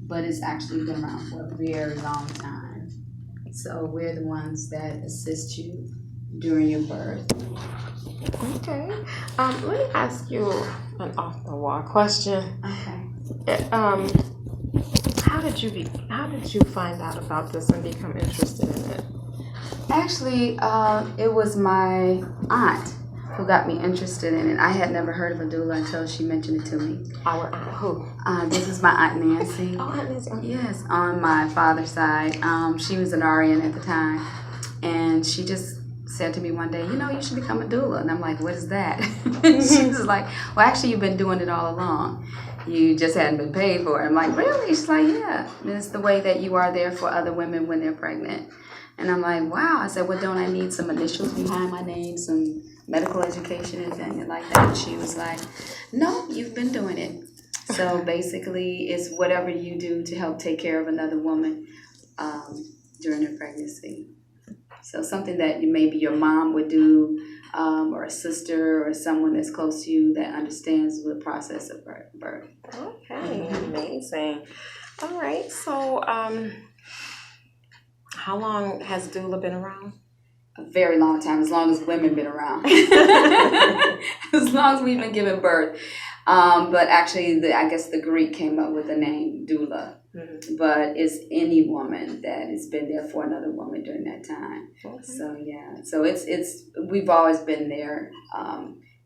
but it's actually been around for a very long time. So we're the ones that assist you during your birth. Okay. Let me ask you an off the wall question. Okay. How did you find out about this and become interested in it? Actually, it was my aunt who got me interested in it. I had never heard of a doula until she mentioned it to me. Our aunt who? This is my Aunt Nancy. Oh, Aunt Nancy. Yes, on my father's side. She was an RN at the time, and she just said to me one day, you should become a doula. And I'm like, what is that? She was like, well, actually, you've been doing it all along. You just hadn't been paid for it. I'm like, really? She's like, yeah. And it's the way that you are there for other women when they're pregnant. And I'm like, wow. I said, well, don't I need some initials behind my name, some medical education and things like that? And she was like, no, you've been doing it. So basically, it's whatever you do to help take care of another woman during her pregnancy. So something that maybe your mom would do, or a sister or someone that's close to you that understands the process of birth. Okay, amazing. All right, so how long has doula been around? A very long time, as long as women been around. As long as we've been giving birth. But actually, I guess the Greek came up with the name doula. Mm-hmm. But it's any woman that has been there for another woman during that time. Okay. So yeah, so it's we've always been there.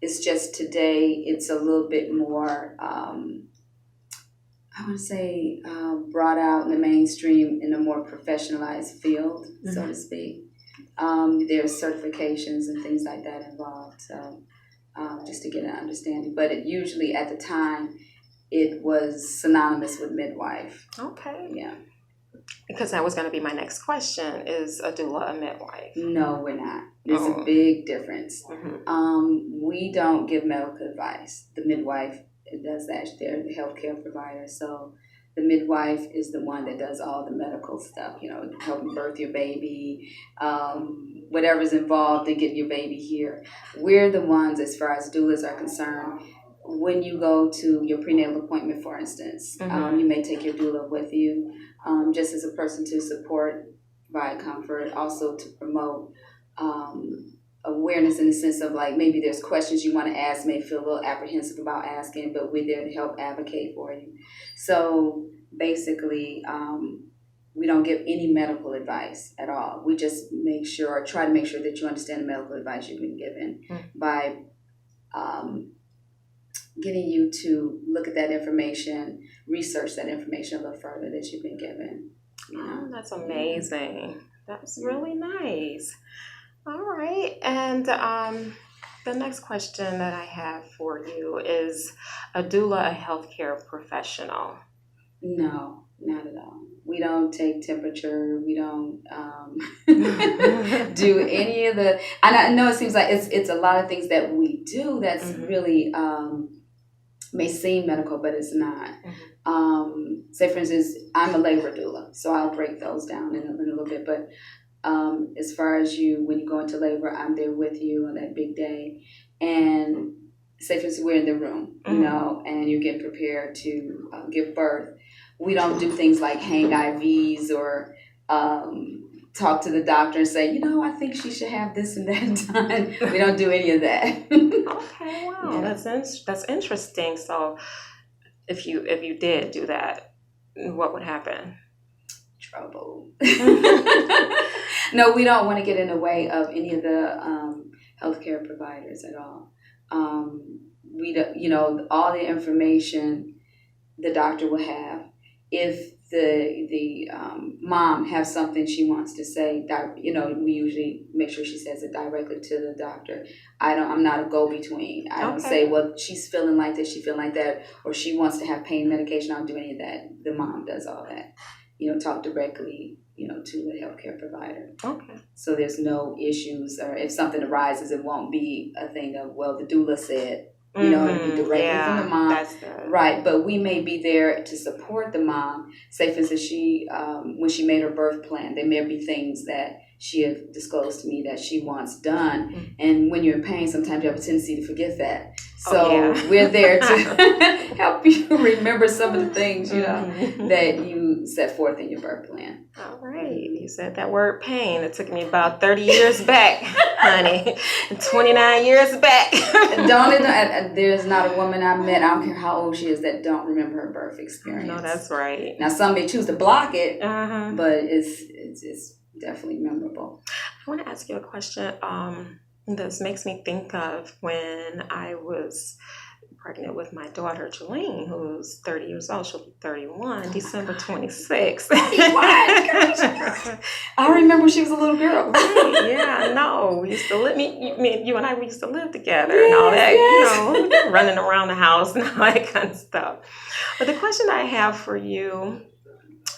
It's just today it's a little bit more, I want to say, brought out in the mainstream in a more professionalized field, mm-hmm. so to speak. There's certifications and things like that involved. So just to get an understanding, but it usually at the time, it was synonymous with midwife. Okay. Yeah. Because that was going to be my next question. Is a doula a midwife? No, we're not. There's a big difference. Mm-hmm. We don't give medical advice. The midwife does that. They're the healthcare provider. So the midwife is the one that does all the medical stuff, helping birth your baby, whatever's involved in getting your baby here. We're the ones, as far as doulas are concerned, when you go to your prenatal appointment, for instance, mm-hmm. You may take your doula with you, just as a person to support, provide comfort, also to promote awareness in the sense of like maybe there's questions you want to ask, may feel a little apprehensive about asking, but we're there to help advocate for you. So basically, we don't give any medical advice at all. We just try to make sure that you understand the medical advice you've been given mm-hmm. by getting you to look at that information, research that information a little further that you've been given. Oh, that's amazing. That's really nice. All right. And the next question that I have for you is, a doula a healthcare professional? No, not at all. We don't take temperature. We don't do any of the. I know it seems like it's a lot of things that we do that's mm-hmm. really may seem medical, but it's not. Mm-hmm. Say, for instance, I'm a labor doula, so I'll break those down in a little bit. But as far as when you go into labor, I'm there with you on that big day. And say, for instance, we're in the room, mm-hmm. And you're getting prepared to give birth. We don't do things like hang IVs or talk to the doctor and say, I think she should have this and that done. We don't do any of that. Okay, wow, yeah. That's interesting. So, if you did do that, what would happen? Trouble. No, we don't want to get in the way of any of the healthcare providers at all. We don't, all the information the doctor will have. If the mom has something she wants to say, we usually make sure she says it directly to the doctor. I'm not a go-between. I don't say, well, she's feeling like this, she feeling like that, or she wants to have pain medication. I don't do any of that. The mom does all that. Talk directly, to the healthcare provider. Okay. So there's no issues, or if something arises, it won't be a thing of, well, the doula said. It'll be directly from the mom. That's good. Right, but we may be there to support the mom. Say, for instance, when she made her birth plan, there may be things that she had disclosed to me that she wants done. Mm-hmm. And when you're in pain, sometimes you have a tendency to forget that. So we're there to help you remember some of the things, that you set forth in your birth plan. All right. You said that word pain. It took me about 30 years back, honey. 29 years back. There's not a woman I met, I don't care how old she is, that don't remember her birth experience. No, that's right. Now, some may choose to block it, but it's definitely memorable. I want to ask you a question. This makes me think of when I was pregnant with my daughter, Jolene, who's 30 years old. She'll be 31, December 26th. I remember she was a little girl. Yeah, I know. We used to live, you and I, we used to live together and all that, running around the house and all that kind of stuff. But the question I have for you,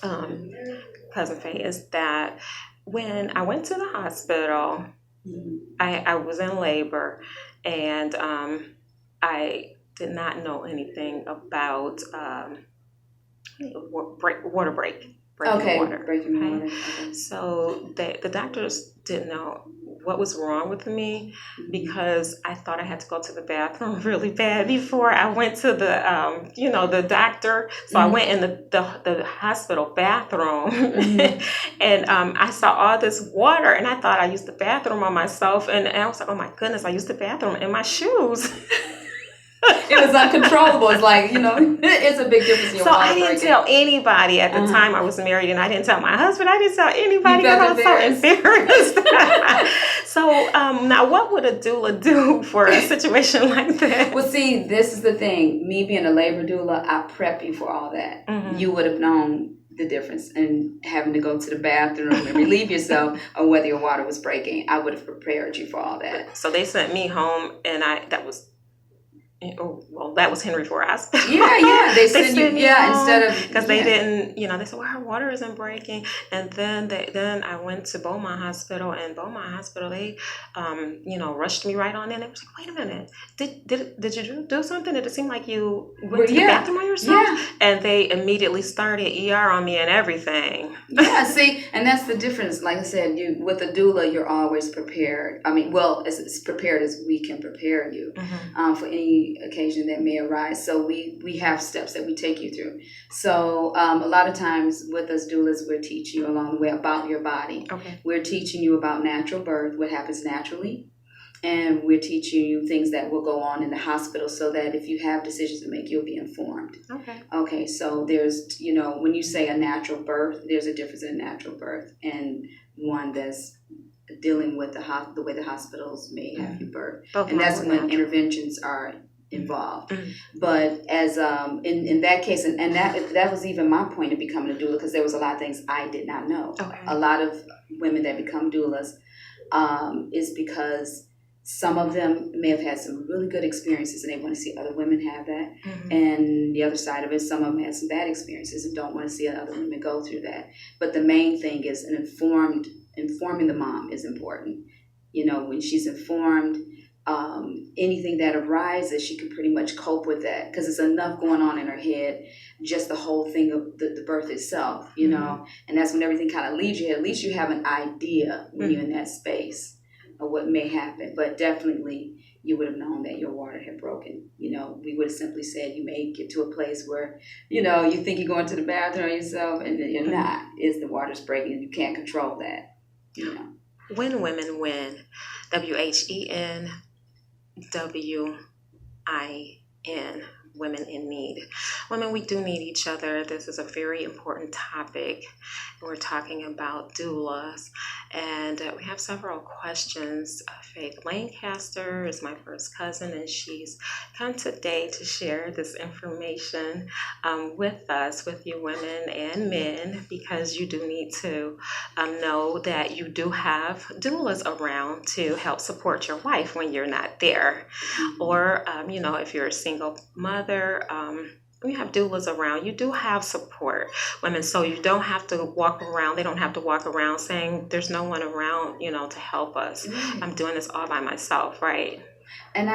Cousin Faye, is that when I went to the hospital, I was in labor, and I did not know anything about water breaking water. Breaking water. Okay. So the doctors didn't know what was wrong with me, because I thought I had to go to the bathroom really bad before I went to the the doctor. So I went in the hospital bathroom, and I saw all this water, and I thought I used the bathroom on myself, and I was like, oh my goodness, I used the bathroom in my shoes. It was uncontrollable. It's like, it's a big difference in your So I didn't tell anybody at the time I was married, and I didn't tell my husband. I didn't tell anybody because I was so embarrassed. So now what would a doula do for a situation like that? Well, see, this is the thing. Me being a labor doula, I prep you for all that. You would have known the difference in having to go to the bathroom and relieve yourself, or whether your water was breaking. I would have prepared you for all that. So they sent me home, and that was Henry Ford Hospital. Yeah. They sent you instead of, because they didn't, they said, well, her water isn't breaking. And then I went to Beaumont Hospital, and Beaumont Hospital, they rushed me right on in. They was like, wait a minute, did you do something? Did it seem like you went to the bathroom on yourself? Yeah. And they immediately started ER on me and everything. Yeah, see, and that's the difference. Like I said, with a doula, you're always prepared. I mean, as prepared as we can prepare you for any occasion that may arise. So we have steps that we take you through. So a lot of times with us doulas, we're teaching you along the way about your body. Okay. We're teaching you about natural birth, what happens naturally. And we're teaching you things that will go on in the hospital, so that if you have decisions to make, you'll be informed. Okay, so there's, when you say a natural birth, there's a difference in a natural birth and one that's dealing with the way the hospitals may have you birth. And that's when interventions are involved. But as in that case, and that was even my point of becoming a doula, because there was a lot of things I did not know. A lot of women that become doulas is because some of them may have had some really good experiences and they want to see other women have that. And the other side of it, some of them had some bad experiences and don't want to see other women go through that. But the main thing is informing the mom is important. When she's informed, anything that arises, she can pretty much cope with that, because it's enough going on in her head, just the whole thing of the birth itself, and that's when everything kind of leaves you. At least you have an idea when you're in that space of what may happen. But definitely you would have known that your water had broken. We would have simply said you may get to a place where, you think you're going to the bathroom yourself and then you're not. It's the water's breaking and you can't control that. When women win, WHEN, WIN, women in need. Women, we do need each other. This is a very important topic. We're talking about doulas, and we have several questions. Faith Lancaster is my first cousin, and she's come today to share this information with us, with you women and men, because you do need to know that you do have doulas around to help support your wife when you're not there. Or, if you're a single mother, when you have doulas around, you do have support, women, so you don't have to walk around, they don't have to walk around saying there's no one around, to help us. I'm doing this all by myself, right? And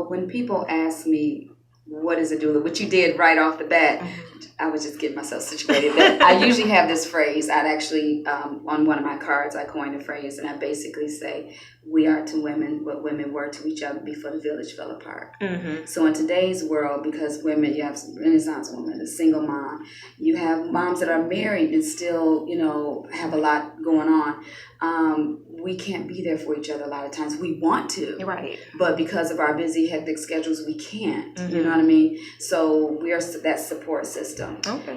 when people ask me, what is a doula, which you did right off the bat. Mm-hmm. I was just getting myself situated. But I usually have this phrase. I'd actually, on one of my cards, I coined a phrase, and I basically say, we are to women what women were to each other before the village fell apart. Mm-hmm. So in today's world, because women, you have some Renaissance women, a single mom, you have moms that are married and still, have a lot going on. We can't be there for each other a lot of times. We want to. Right. But because of our busy, hectic schedules, we can't. Mm-hmm. You know what I mean? So we are that support system. Okay.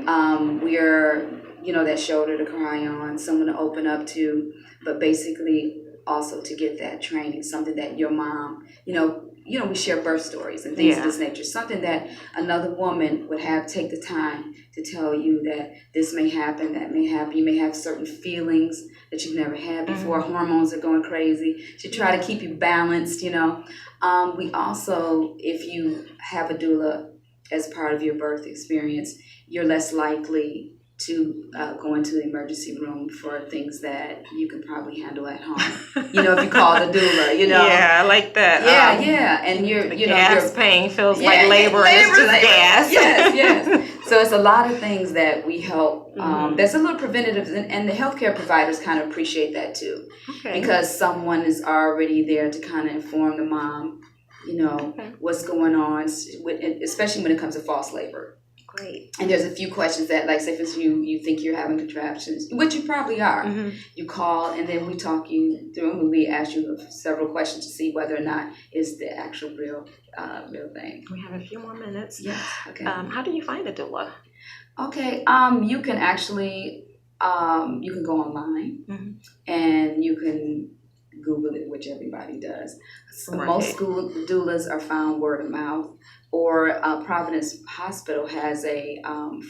We are, that shoulder to cry on, someone to open up to, but basically also to get that training, something that your mom, we share birth stories and things of this nature, something that another woman would take the time to tell you that this may happen, that may happen. You may have certain feelings that you've never had before. Mm-hmm. Hormones are going crazy. She try to keep you balanced, We also, if you have a doula as part of your birth experience, you're less likely to go into the emergency room for things that you can probably handle at home. If you call the doula, Yeah, I like that. Yeah. And the gas pain feels like labor, and it's just gas. Yes. So it's a lot of things that we help. That's a little preventative, and the healthcare providers kind of appreciate that too. Okay. Because someone is already there to kind of inform the mom, what's going on, especially when it comes to false labor. Great. And there's a few questions that, like, say if it's you think you're having contractions, which you probably are. Mm-hmm. You call, and then we talk you through, and we ask you several questions to see whether or not it's the actual real thing. We have a few more minutes. Yes. Okay. How do you find a doula? Okay. You can actually you can go online, mm-hmm. and you can Google it, which everybody does. Right. Most school doulas are found word of mouth, or Providence Hospital has a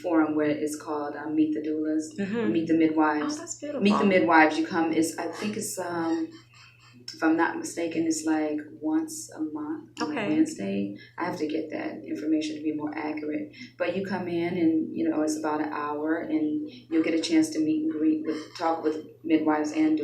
forum where it's called Meet the Doulas, mm-hmm. Meet the Midwives. Oh, that's beautiful. Meet the Midwives. You come. I think it's if I'm not mistaken, it's like once a month on Wednesday. I have to get that information to be more accurate. But you come in, and it's about an hour, and you'll get a chance to meet and greet talk with midwives and